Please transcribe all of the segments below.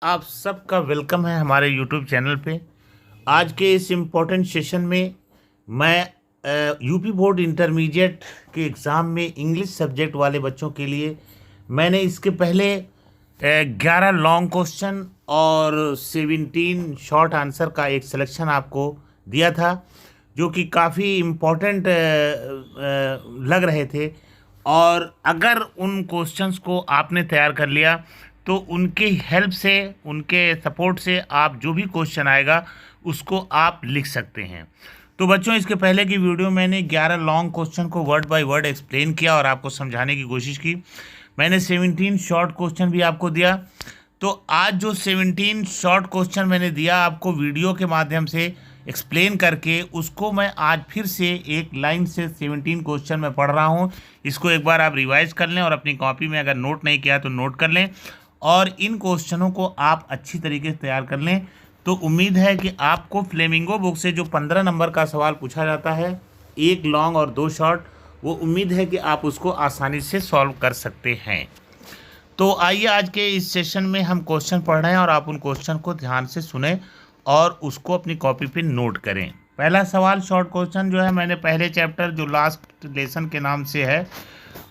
आप सबका वेलकम है हमारे यूट्यूब चैनल पे। आज के इस इम्पोर्टेंट सेशन में मैं यूपी बोर्ड इंटरमीडिएट के एग्ज़ाम में इंग्लिश सब्जेक्ट वाले बच्चों के लिए मैंने इसके पहले 11 लॉन्ग क्वेश्चन और 17 शॉर्ट आंसर का एक सिलेक्शन आपको दिया था, जो कि काफ़ी इम्पोर्टेंट लग रहे थे। और अगर उन क्वेश्चंस को आपने तैयार कर लिया तो उनके हेल्प से, उनके सपोर्ट से आप जो भी क्वेश्चन आएगा उसको आप लिख सकते हैं। तो बच्चों, इसके पहले की वीडियो मैंने 11 लॉन्ग क्वेश्चन को वर्ड बाय वर्ड एक्सप्लेन किया और आपको समझाने की कोशिश की। मैंने 17 शॉर्ट क्वेश्चन भी आपको दिया। तो आज जो 17 शॉर्ट क्वेश्चन मैंने दिया आपको वीडियो के माध्यम से एक्सप्लेन करके, उसको मैं आज फिर से एक लाइन से 17 क्वेश्चन में पढ़ रहा हूँ। इसको एक बार आप रिवाइज कर लें और अपनी कॉपी में अगर नोट नहीं किया तो नोट कर लें, और इन क्वेश्चनों को आप अच्छी तरीके से तैयार कर लें। तो उम्मीद है कि आपको फ्लेमिंगो बुक से जो 15 नंबर का सवाल पूछा जाता है, एक लॉन्ग और 2 शॉर्ट, वो उम्मीद है कि आप उसको आसानी से सॉल्व कर सकते हैं। तो आइए आज के इस सेशन में हम क्वेश्चन पढ़ रहे हैं और आप उन क्वेश्चन को ध्यान से सुने और उसको अपनी कॉपी पे नोट करें। पहला सवाल शॉर्ट क्वेश्चन जो है, मैंने पहले चैप्टर जो लास्ट लेसन के नाम से है,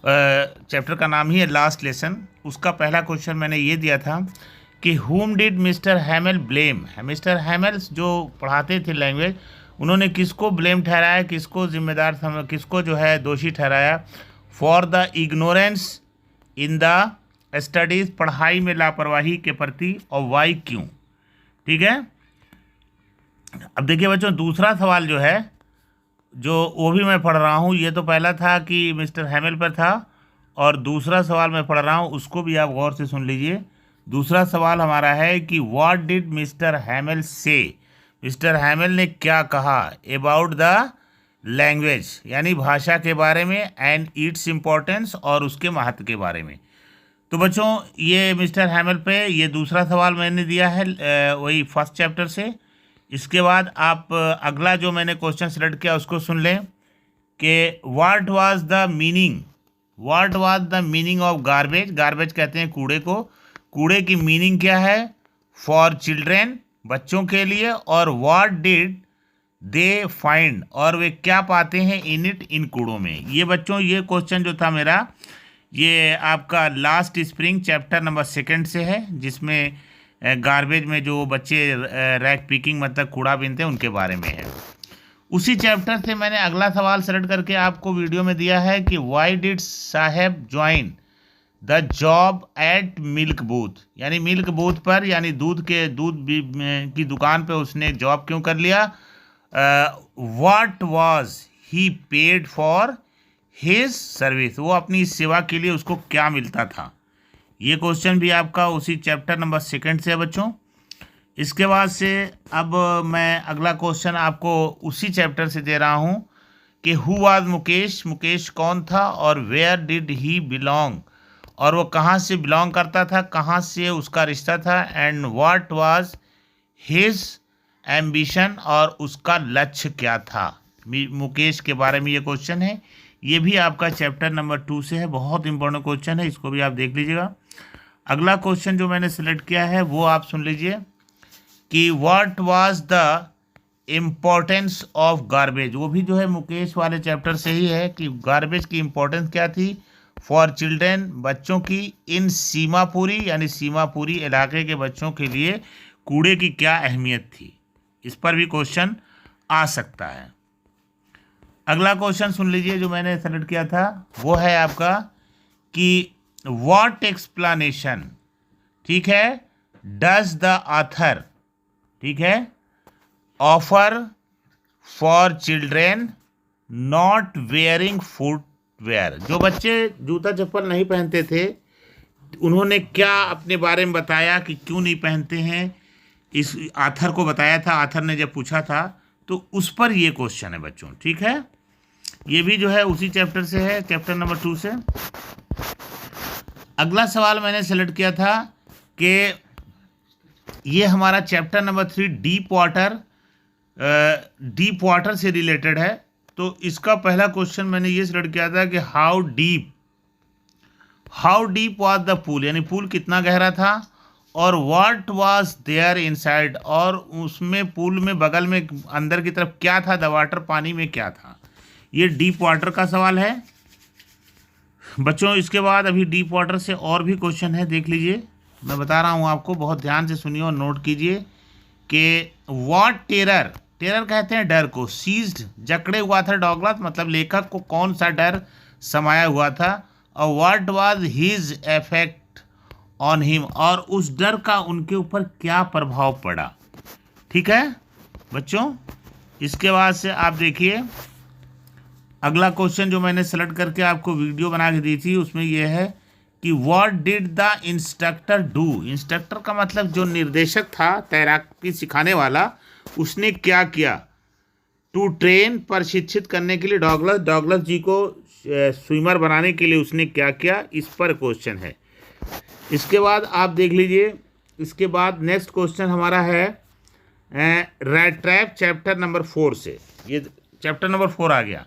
चैप्टर का नाम ही है लास्ट लेसन, उसका पहला क्वेश्चन मैंने ये दिया था कि हुम did mister Hamel blame. Mister Hamel जो पढ़ाते थे लैंग्वेज, उन्होंने किसको ब्लेम ठहराया, किसको जिम्मेदार किसको जो है दोषी ठहराया for the ignorance in the studies, पढ़ाई में लापरवाही के प्रति, और वाई, क्यों। ठीक है। अब देखिए बच्चों, दूसरा सवाल जो है, जो वो भी मैं पढ़ रहा हूँ। ये तो पहला था कि मिस्टर हैमेल पर था, और दूसरा सवाल मैं पढ़ रहा हूँ, उसको भी आप गौर से सुन लीजिए। दूसरा सवाल हमारा है कि व्हाट डिड मिस्टर हैमेल से। मिस्टर हैमेल ने क्या कहा अबाउट द लैंग्वेज, यानी भाषा के बारे में, एंड इट्स इम्पोर्टेंस, और उसके महत्व के बारे में। तो बच्चों, ये मिस्टर हैमेल पे ये दूसरा सवाल मैंने दिया है वही फर्स्ट चैप्टर से। इसके बाद आप अगला जो मैंने क्वेश्चन सेलेक्ट किया उसको सुन लें कि what was the meaning of garbage. Garbage कहते हैं कूड़े को। कूड़े की मीनिंग क्या है फॉर चिल्ड्रेन, बच्चों के लिए, और व्हाट डिड दे फाइंड, और वे क्या पाते हैं इन इट, इन कूड़ों में। ये बच्चों, ये क्वेश्चन जो था मेरा, ये आपका लास्ट स्प्रिंग चैप्टर नंबर 2 से है, जिसमें गार्बेज में जो बच्चे रैक पिकिंग मतलब कूड़ा बीनते हैं उनके बारे में है। उसी चैप्टर से मैंने अगला सवाल सेलेक्ट करके आपको वीडियो में दिया है कि why did Saheb join the job at milk booth, यानी मिल्क बूथ पर, यानी दूध की दुकान पे उसने जॉब क्यों कर लिया। What was he paid for his service, वो अपनी सेवा के लिए उसको क्या मिलता था। ये क्वेश्चन भी आपका उसी चैप्टर नंबर 2 से है बच्चों। इसके बाद से अब मैं अगला क्वेश्चन आपको उसी चैप्टर से दे रहा हूँ कि हु वाज मुकेश, मुकेश कौन था, और वेयर डिड ही बिलोंग, और वो कहाँ से बिलोंग करता था, कहाँ से उसका रिश्ता था, and what was his ambition, और उसका लक्ष्य क्या था। मुकेश के बारे में ये क्वेश्चन है। ये भी आपका चैप्टर नंबर 2 से है, बहुत इंपॉर्टेंट क्वेश्चन है, इसको भी आप देख लीजिएगा। अगला क्वेश्चन जो मैंने सेलेक्ट किया है वो आप सुन लीजिए कि what was the importance of garbage. वो भी जो है मुकेश वाले चैप्टर से ही है कि गार्बेज की इम्पोर्टेंस क्या थी फॉर चिल्ड्रेन, बच्चों की, इन सीमापुरी, यानी सीमापुरी इलाके के बच्चों के लिए कूड़े की क्या अहमियत थी। इस पर भी क्वेश्चन आ सकता है। अगला क्वेश्चन सुन लीजिए जो मैंने सेलेक्ट किया था, वो है आपका कि व्हाट एक्सप्लेनेशन, ठीक है, डज द ऑथर, ठीक है, offer for children not wearing footwear. जो बच्चे जूता चप्पल नहीं पहनते थे, उन्होंने क्या अपने बारे में बताया कि क्यों नहीं पहनते हैं, इस ऑथर को बताया था। ऑथर ने जब पूछा था तो उस पर ये क्वेश्चन है बच्चों, ठीक है। ये भी जो है उसी चैप्टर से है, चैप्टर नंबर 2 से। अगला सवाल मैंने सेलेक्ट किया था कि ये हमारा चैप्टर नंबर 3 डीप वाटर से रिलेटेड है। तो इसका पहला क्वेश्चन मैंने ये सेलेक्ट किया था कि how deep was the pool, यानी पूल कितना गहरा था, और व्हाट वाज देयर इनसाइड, और उसमें पूल में बगल में अंदर की तरफ क्या था, द वाटर पानी में क्या था। ये डीप वाटर का सवाल है बच्चों। इसके बाद अभी डीप वाटर से और भी क्वेश्चन है, देख लीजिए, मैं बता रहा हूँ आपको, बहुत ध्यान से सुनिए और नोट कीजिए कि व्हाट टेरर, टेरर कहते हैं डर को, सीज्ड जकड़े हुआ था डॉगलस, मतलब लेखक को कौन सा डर समाया हुआ था, और what was his effect on him, और उस डर का उनके ऊपर क्या प्रभाव पड़ा। ठीक है बच्चों। इसके बाद से आप देखिए अगला क्वेश्चन जो मैंने सेलेक्ट करके आपको वीडियो बना के दी थी, उसमें यह है कि what did the instructor do. Instructor का मतलब जो निर्देशक था, तैराकी सिखाने वाला, उसने क्या किया। टू ट्रेन, प्रशिक्षित करने के लिए डॉगलस, डॉगलस जी को स्विमर बनाने के लिए उसने क्या किया, इस पर क्वेश्चन है। इसके बाद आप देख लीजिए, इसके बाद नेक्स्ट क्वेश्चन हमारा है रैट ट्रैप चैप्टर नंबर 4 से। ये चैप्टर नंबर 4 आ गया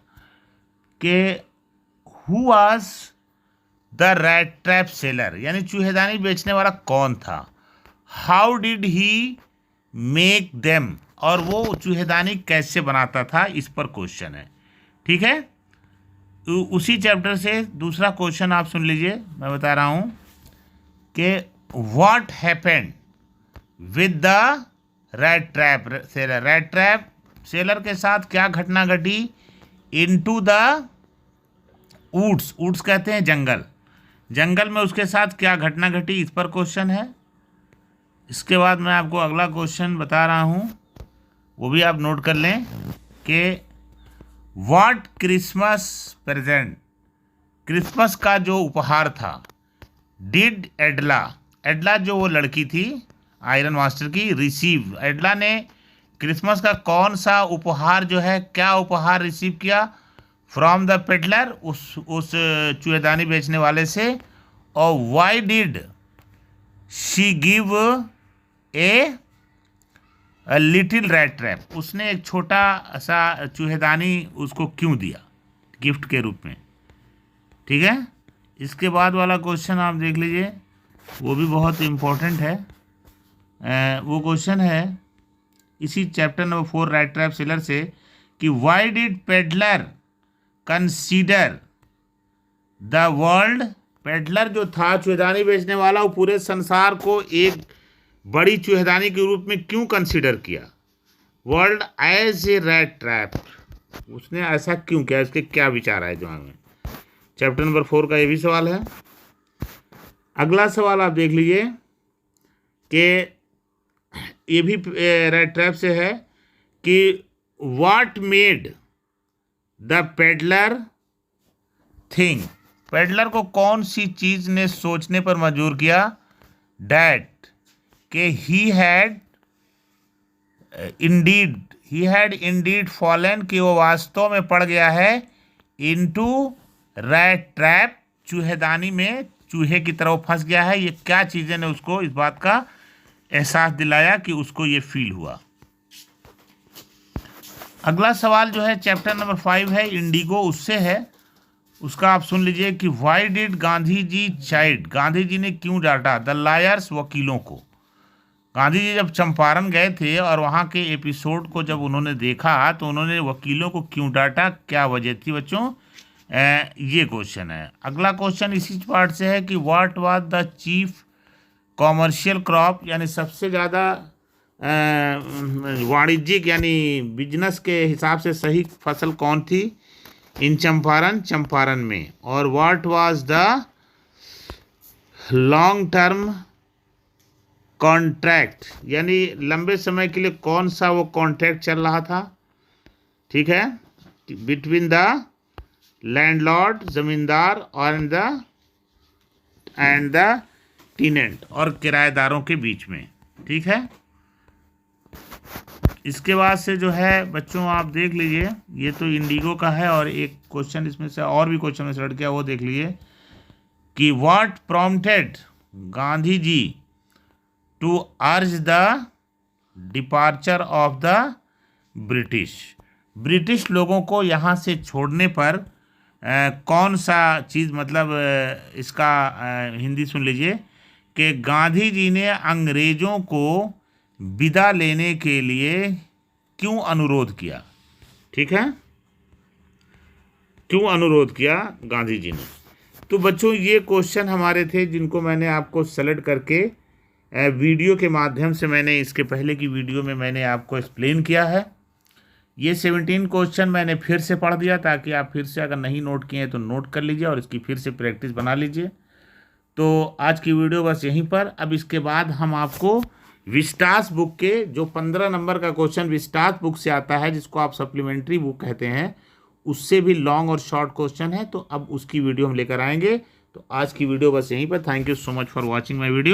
कि who was the rat trap seller, यानी चूहेदानी बेचने वाला कौन था। How did he make them, और वो चूहेदानी कैसे बनाता था, इस पर क्वेश्चन है। ठीक है, उसी चैप्टर से दूसरा क्वेश्चन आप सुन लीजिए, मैं बता रहा हूँ कि what happened with the rat trap seller, rat trap seller के साथ क्या घटना घटी। इनटू द वुड्स, वुड्स कहते हैं जंगल, जंगल में उसके साथ क्या घटना घटी, इस पर क्वेश्चन है। इसके बाद मैं आपको अगला क्वेश्चन बता रहा हूँ, वो भी आप नोट कर लें कि व्हाट क्रिसमस प्रेजेंट, क्रिसमस का जो उपहार था, डिड एडला, एडला जो वो लड़की थी आयरन मास्टर की, रिसीव, एडला ने क्रिसमस का कौन सा उपहार जो है, क्या उपहार रिसीव किया, फ्रॉम द पेडलर, उस चूहेदानी बेचने वाले से। और why did she give a little rat trap, उसने एक छोटा सा चूहेदानी उसको क्यों दिया गिफ्ट के रूप में। ठीक है, इसके बाद वाला क्वेश्चन आप देख लीजिए, वो भी बहुत इम्पोर्टेंट है। वो क्वेश्चन है इसी chapter number 4 rat trap seller से कि why did peddler consider the world, peddler जो था चूहेदानी बेचने वाला, वो पूरे संसार को एक बड़ी चूहेदानी के रूप में क्यों कंसीडर किया, world as a rat trap, उसने ऐसा क्यों किया, इसके क्या विचार है दिमाग में। चैप्टर नंबर 4 का ये भी सवाल है। अगला सवाल आप देख लीजिए कि ये भी रैट ट्रैप से है कि what made the peddler think, peddler को कौन सी चीज ने सोचने पर मजबूर किया, डैट के ही हैड इंडीड फॉलन, कि वो वास्तव में पड़ गया है इनटू रैट ट्रैप, चूहेदानी में चूहे की तरह फंस गया है। ये क्या चीज़ें ने उसको इस बात का एहसास दिलाया कि उसको ये फील हुआ। अगला सवाल जो है चैप्टर नंबर 5 है इंडिगो, उससे है, उसका आप सुन लीजिए कि why did Gandhi ji chide, Gandhi ji ने क्यों डांटा द लायर्स, वकीलों को। गांधी जी जब चंपारण गए थे और वहाँ के एपिसोड को जब उन्होंने देखा तो उन्होंने वकीलों को क्यों डांटा, क्या वजह थी बच्चों, ये क्वेश्चन है। अगला क्वेश्चन इसी पार्ट से है कि what was the chief commercial crop, यानी सबसे ज़्यादा वाणिज्यिक यानी बिजनेस के हिसाब से सही फसल कौन थी इन चंपारण में। और what was the long term contract, यानी लंबे समय के लिए कौन सा वो कॉन्ट्रैक्ट चल रहा था। ठीक है, बिटवीन द लैंडलॉर्ड, जमींदार, और एंड द टेनेंट, और किराएदारों के बीच में। ठीक है, इसके बाद से जो है बच्चों आप देख लीजिए, ये तो इंडिगो का है, और एक क्वेश्चन इसमें से और भी क्वेश्चन में सेलेक्ट किया, वो देख लीजिए कि what prompted Gandhi ji to urge the departure of the British लोगों को यहाँ से छोड़ने पर कौन सा चीज़, मतलब इसका हिंदी सुन लीजिए कि गांधी जी ने अंग्रेजों को विदा लेने के लिए क्यों अनुरोध किया। ठीक है, क्यों अनुरोध किया गांधी जी ने। तो बच्चों ये क्वेश्चन हमारे थे जिनको मैंने आपको सेलेक्ट करके वीडियो के माध्यम से मैंने इसके पहले की वीडियो में मैंने आपको एक्सप्लेन किया है। ये 17 क्वेश्चन मैंने फिर से पढ़ दिया ताकि आप फिर से अगर नहीं नोट किए हैं तो नोट कर लीजिए और इसकी फिर से प्रैक्टिस बना लीजिए। तो आज की वीडियो बस यहीं पर। अब इसके बाद हम आपको विस्टास बुक के जो 15 नंबर का क्वेश्चन विस्टास बुक से आता है, जिसको आप सप्लीमेंट्री बुक कहते हैं, उससे भी लॉन्ग और शॉर्ट क्वेश्चन है, तो अब उसकी वीडियो हम लेकर आएंगे। तो आज की वीडियो बस यहीं पर। Thank you so much for watching my video.